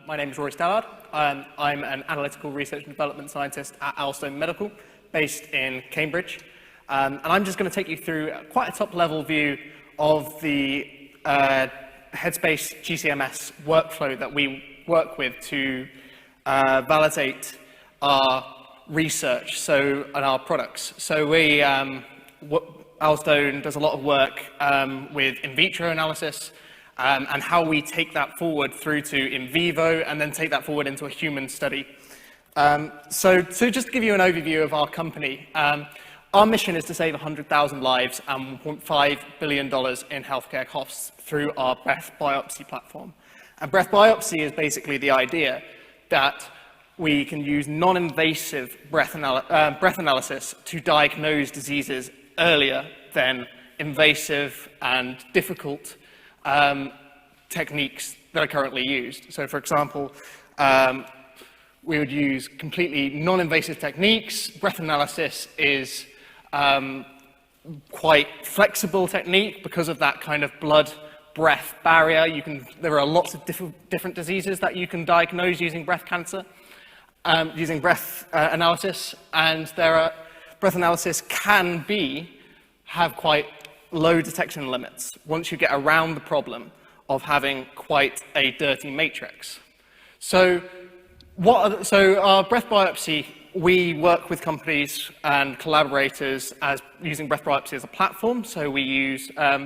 My name is Rory Stallard. I'm an analytical research and development scientist at Alstone Medical, based in Cambridge. And I'm just going to take you through quite a top-level view of the Headspace GCMS workflow that we work with to validate our research and our products. So Alstone does a lot of work with in vitro analysis, and how we take that forward through to in vivo and then take that forward into a human study. So just to give you an overview of our company, our mission is to save 100,000 lives and $1.5 billion in healthcare costs through our breath biopsy platform. And breath biopsy is basically the idea that we can use non-invasive breath analysis to diagnose diseases earlier than invasive and difficult techniques that are currently used. So, for example, we would use completely non-invasive techniques. Breath analysis is quite flexible technique because of that kind of blood-breath barrier. There are lots of different diseases that you can diagnose using breath cancer, using breath analysis, and breath analysis can have quite low detection limits once you get around the problem of having quite a dirty matrix. So our breath biopsy, we work with companies and collaborators using breath biopsy as a platform. So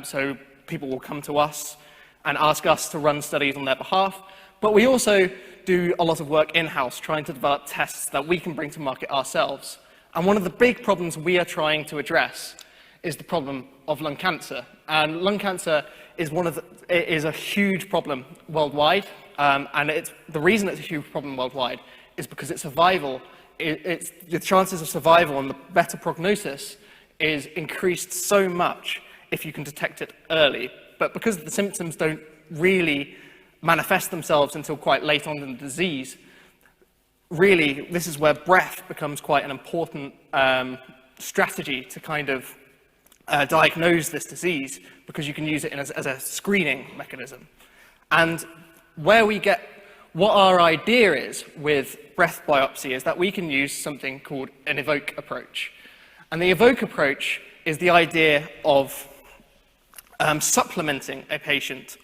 so people will come to us and ask us to run studies on their behalf. But we also do a lot of work in-house trying to develop tests that we can bring to market ourselves. And one of the big problems we are trying to address is the problem of lung cancer. And lung cancer is a huge problem worldwide, and the reason it's a huge problem worldwide is because its survival, the chances of survival and the better prognosis is increased so much if you can detect it early. But because the symptoms don't really manifest themselves until quite late on in the disease, really this is where breath becomes quite an important strategy to kind of diagnose this disease, because you can use it as a screening mechanism. And what our idea is with breath biopsy is that we can use something called an evoke approach. And the evoke approach is the idea of supplementing a patient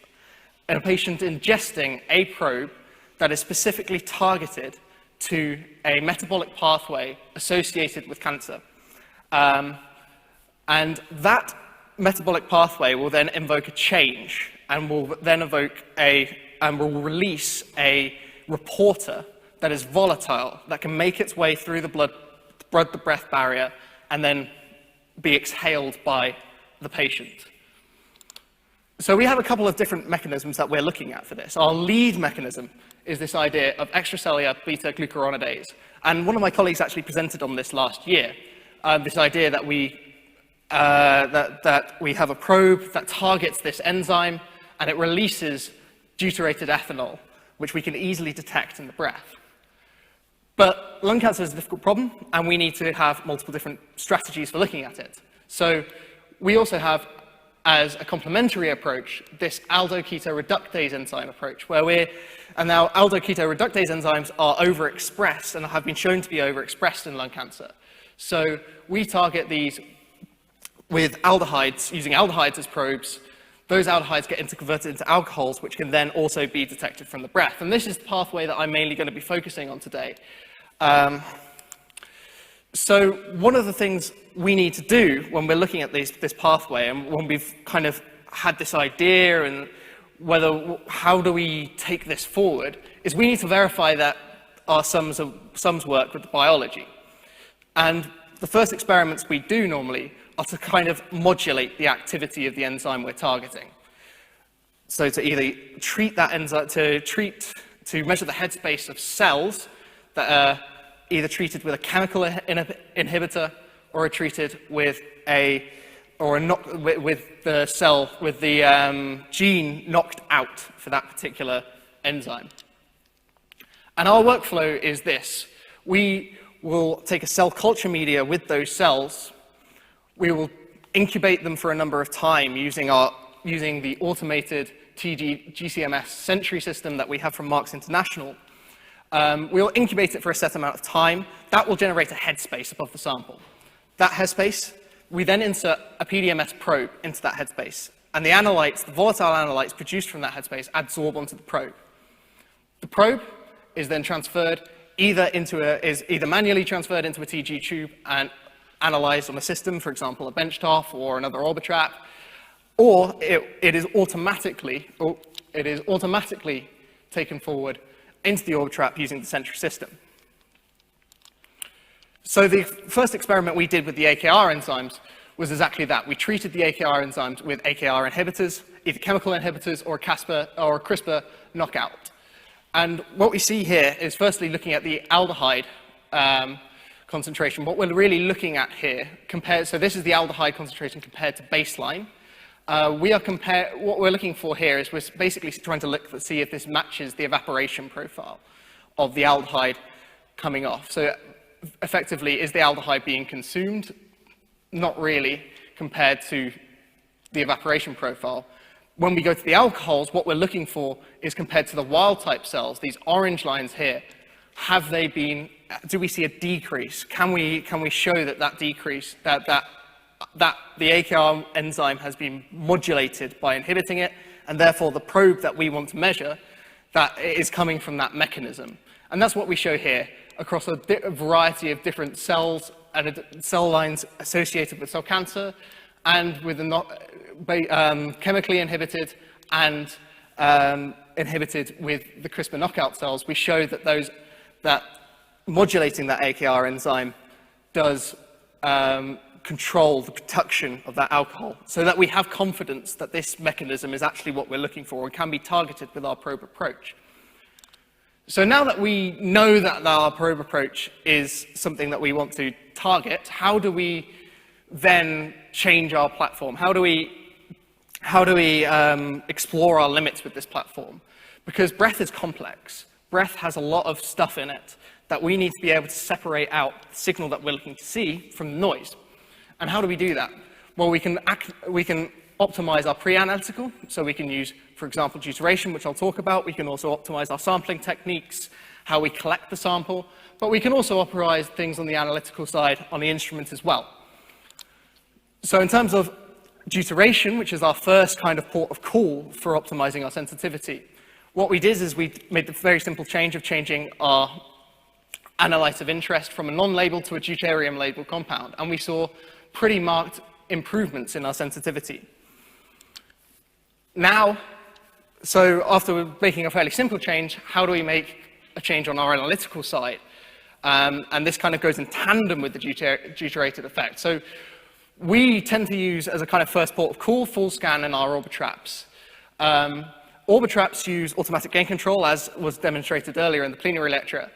ingesting a probe that is specifically targeted to a metabolic pathway associated with cancer. And that metabolic pathway will then invoke a change and will then will release a reporter that is volatile, that can make its way through the blood-to-breath barrier and then be exhaled by the patient. So we have a couple of different mechanisms that we're looking at for this. Our lead mechanism is this idea of extracellular beta-glucuronidase. And one of my colleagues actually presented on this last year, this idea that we have a probe that targets this enzyme, and it releases deuterated ethanol, which we can easily detect in the breath. But lung cancer is a difficult problem, and we need to have multiple different strategies for looking at it. So we also have, as a complementary approach, this aldehydo-keto-reductase enzyme approach, and now aldehydo-keto-reductase enzymes are overexpressed and have been shown to be overexpressed in lung cancer. So we target these with aldehydes, using aldehydes as probes. Those aldehydes get converted into alcohols, which can then also be detected from the breath. And this is the pathway that I'm mainly going to be focusing on today. So one of the things we need to do when we're looking at this pathway, and when we've kind of had this idea and how do we take this forward, is we need to verify that our sums work with the biology. And the first experiments we do normally are to kind of modulate the activity of the enzyme we're targeting. So to either treat that enzyme, to measure the headspace of cells that are either treated with a chemical inhibitor or are treated with the gene knocked out for that particular enzyme. And our workflow is this. We will take a cell culture media with those cells. We will incubate them for a number of times using the automated GCMS Sentry system that we have from Marks International. We'll incubate it for a set amount of time. That will generate a headspace above the sample. That headspace, we then insert a PDMS probe into that headspace. And the analytes, the volatile analytes produced from that headspace, adsorb onto the probe. The probe is then transferred is either manually transferred into a TG tube and analyzed on a system, for example, a benchtop or another Orbitrap, or it is automatically taken forward into the Orbitrap using the Sentry system. So the first experiment we did with the AKR enzymes was exactly that. We treated the AKR enzymes with AKR inhibitors, either chemical inhibitors or a CRISPR knockout. And what we see here is firstly looking at the aldehyde concentration. What we're really looking at here, so this is the aldehyde concentration compared to baseline. What we're looking for here is we're basically trying to look to see if this matches the evaporation profile of the aldehyde coming off. So effectively, is the aldehyde being consumed? Not really, compared to the evaporation profile. When we go to the alcohols, what we're looking for is compared to the wild-type cells, these orange lines here, do we see a decrease? Can we show that decrease, that the AKR enzyme has been modulated by inhibiting it, and therefore the probe that we want to measure, that is coming from that mechanism. And that's what we show here across a variety of different cells and cell lines associated with cell cancer, and with chemically inhibited and inhibited with the CRISPR knockout cells. We show that modulating that AKR enzyme does control the production of that alcohol, so that we have confidence that this mechanism is actually what we're looking for and can be targeted with our probe approach. So now that we know that our probe approach is something that we want to target, how do we then change our platform? How do we explore our limits with this platform? Because breath is complex. Breath has a lot of stuff in it that we need to be able to separate out the signal that we're looking to see from the noise. And how do we do that? Well, we can optimize our pre-analytical, so we can use, for example, deuteration, which I'll talk about. We can also optimize our sampling techniques, how we collect the sample, but we can also optimize things on the analytical side on the instrument as well. So in terms of deuteration, which is our first kind of port of call for optimizing our sensitivity, what we did is we made the very simple change of changing our analyte of interest from a non-labeled to a deuterium-labelled compound, and we saw pretty marked improvements in our sensitivity. Now, so after making a fairly simple change, how do we make a change on our analytical side? And this kind of goes in tandem with the deuterated effect. So we tend to use, as a kind of first port of call, full scan in our Orbitraps. Orbitraps use automatic gain control, as was demonstrated earlier in the plenary lecture,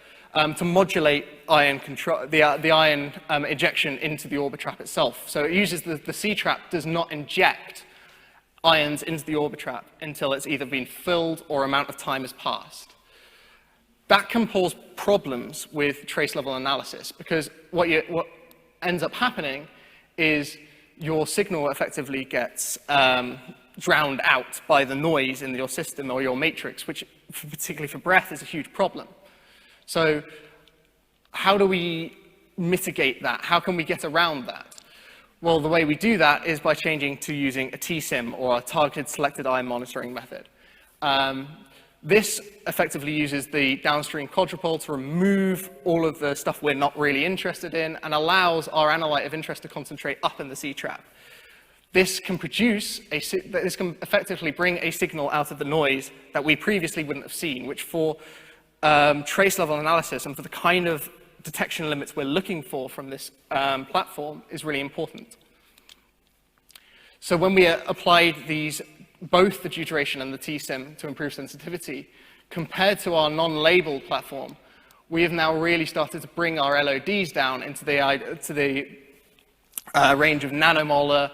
to modulate ion control, the ion injection into the Orbitrap itself. So it uses the C-trap does not inject ions into the Orbitrap until it's either been filled or amount of time has passed. That can cause problems with trace level analysis, because what ends up happening is your signal effectively gets drowned out by the noise in your system or your matrix, which particularly for breath is a huge problem. So how do we mitigate that? How can we get around that? Well, the way we do that is by changing to using a TSIM, or a targeted selected ion monitoring method. This effectively uses the downstream quadrupole to remove all of the stuff we're not really interested in and allows our analyte of interest to concentrate up in the C-trap. This can effectively bring a signal out of the noise that we previously wouldn't have seen, which for trace level analysis and for the kind of detection limits we're looking for from this platform is really important. So when we applied both the deuteration and the TSIM to improve sensitivity, compared to our non-labeled platform, we have now really started to bring our LODs down into the range of nanomolar,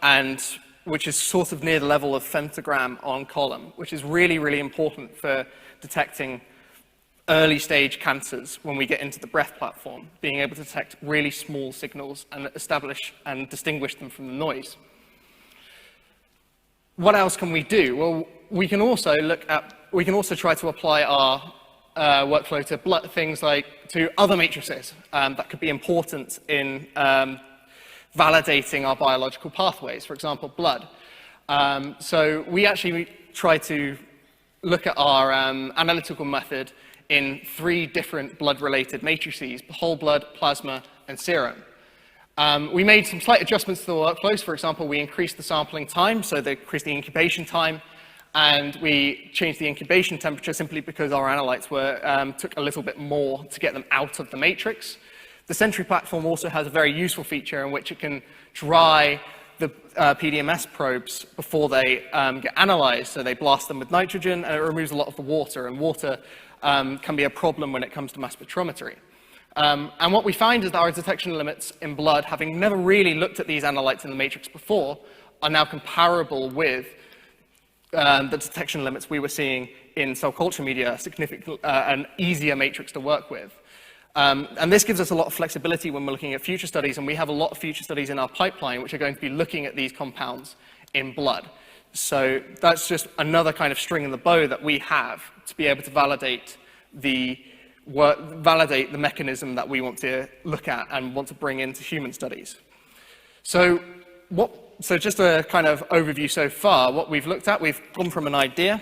and which is sort of near the level of femtogram on column, which is really, really important for detecting early stage cancers when we get into the breath platform, being able to detect really small signals and establish and distinguish them from the noise. What else can we do? Well, we can also try to apply our workflow to things like to other matrices that could be important in validating our biological pathways, for example, blood. So we actually try to look at our analytical method in 3 different blood-related matrices: whole blood, plasma, and serum. We made some slight adjustments to the workflows. For example, we increased the sampling time, so they increased the incubation time, and we changed the incubation temperature simply because our analytes took a little bit more to get them out of the matrix. The Sentry platform also has a very useful feature in which it can dry the PDMS probes before they get analyzed. So they blast them with nitrogen, and it removes a lot of the water, and water can be a problem when it comes to mass spectrometry. And what we find is that our detection limits in blood, having never really looked at these analytes in the matrix before, are now comparable with the detection limits we were seeing in cell culture media, an easier matrix to work with. And this gives us a lot of flexibility when we're looking at future studies, and we have a lot of future studies in our pipeline which are going to be looking at these compounds in blood. So that's just another kind of string in the bow that we have to be able to validate the mechanism that we want to look at and want to bring into human studies. So just a kind of overview so far, what we've looked at, we've gone from an idea,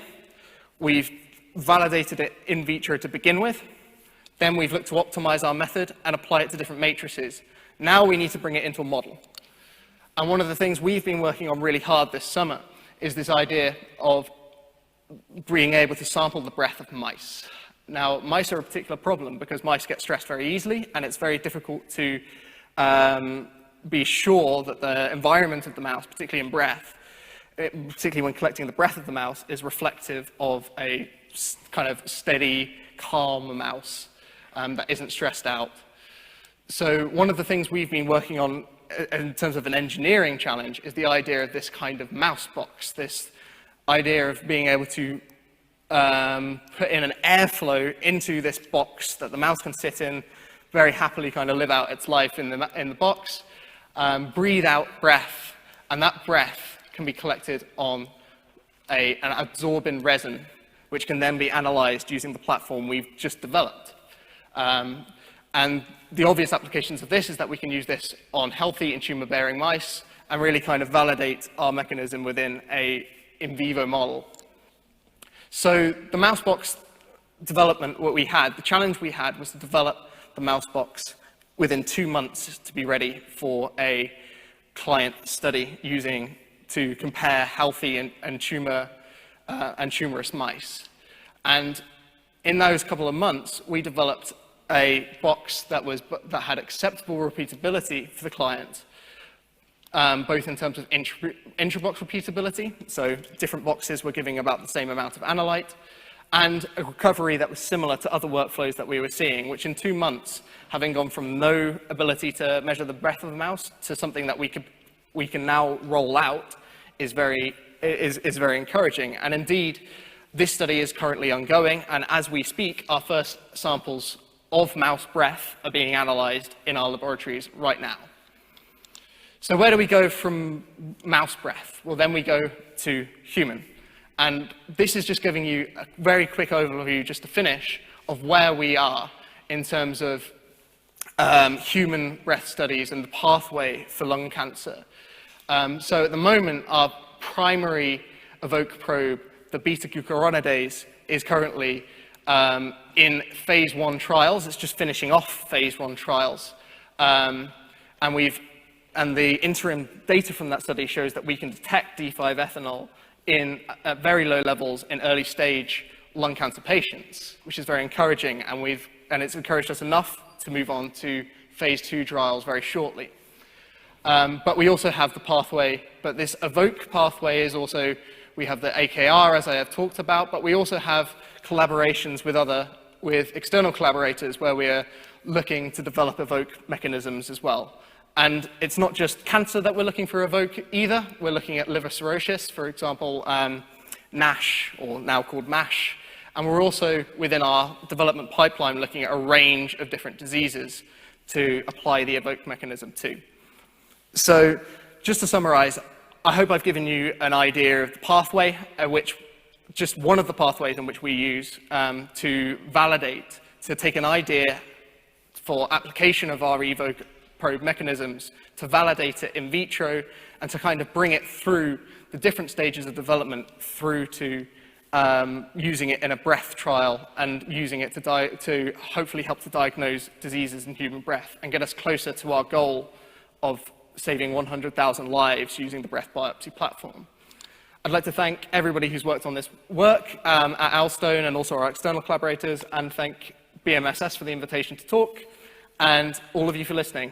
we've validated it in vitro to begin with, then we've looked to optimize our method and apply it to different matrices. Now we need to bring it into a model. And one of the things we've been working on really hard this summer is this idea of being able to sample the breath of mice. Now, mice are a particular problem because mice get stressed very easily, and it's very difficult to be sure that the environment of the mouse, particularly in breath, particularly when collecting the breath of the mouse, is reflective of a kind of steady, calm mouse that isn't stressed out. So one of the things we've been working on in terms of an engineering challenge is the idea of this kind of mouse box, this idea of being able to put in an airflow into this box that the mouse can sit in, very happily kind of live out its life in the box, breathe out breath, and that breath can be collected on an absorbent resin, which can then be analyzed using the platform we've just developed. And the obvious applications of this is that we can use this on healthy and tumor-bearing mice and really kind of validate our mechanism within an in vivo model. So the mouse box development, the challenge we had was to develop the mouse box within 2 months to be ready for a client study to compare healthy and tumorous mice. And in those couple of months, we developed a box that had acceptable repeatability for the client, both in terms of intra-box repeatability, so different boxes were giving about the same amount of analyte, and a recovery that was similar to other workflows that we were seeing, which in 2 months, having gone from no ability to measure the breath of the mouse to something that we can now roll out is very encouraging. And indeed, this study is currently ongoing, and as we speak, our first samples of mouse breath are being analyzed in our laboratories right now. So where do we go from mouse breath? Well, then we go to human. And this is just giving you a very quick overview, just to finish, of where we are in terms of human breath studies and the pathway for lung cancer. So at the moment, our primary Evoke probe, the beta-glucuronidase, is currently in phase 1 trials. It's just finishing off phase 1 trials. And the interim data from that study shows that we can detect D5-ethanol at very low levels in early stage lung cancer patients, which is very encouraging, and it's encouraged us enough to move on to phase 2 trials very shortly. But we also have the pathway, but this Evoke pathway is also, we have the AKR, as I have talked about, but we also have collaborations with external collaborators where we are looking to develop Evoke mechanisms as well. And it's not just cancer that we're looking for Evoke either. We're looking at liver cirrhosis, for example, NASH, or now called MASH. And we're also, within our development pipeline, looking at a range of different diseases to apply the Evoke mechanism to. So just to summarize, I hope I've given you an idea of the pathway, just one of the pathways in which we use to validate, to take an idea for application of our evo probe mechanisms, to validate it in vitro, and to kind of bring it through the different stages of development through to using it in a breath trial and using it to hopefully help to diagnose diseases in human breath and get us closer to our goal of saving 100,000 lives using the breath biopsy platform. I'd like to thank everybody who's worked on this work at Alstone and also our external collaborators, and thank BMSS for the invitation to talk, and all of you for listening.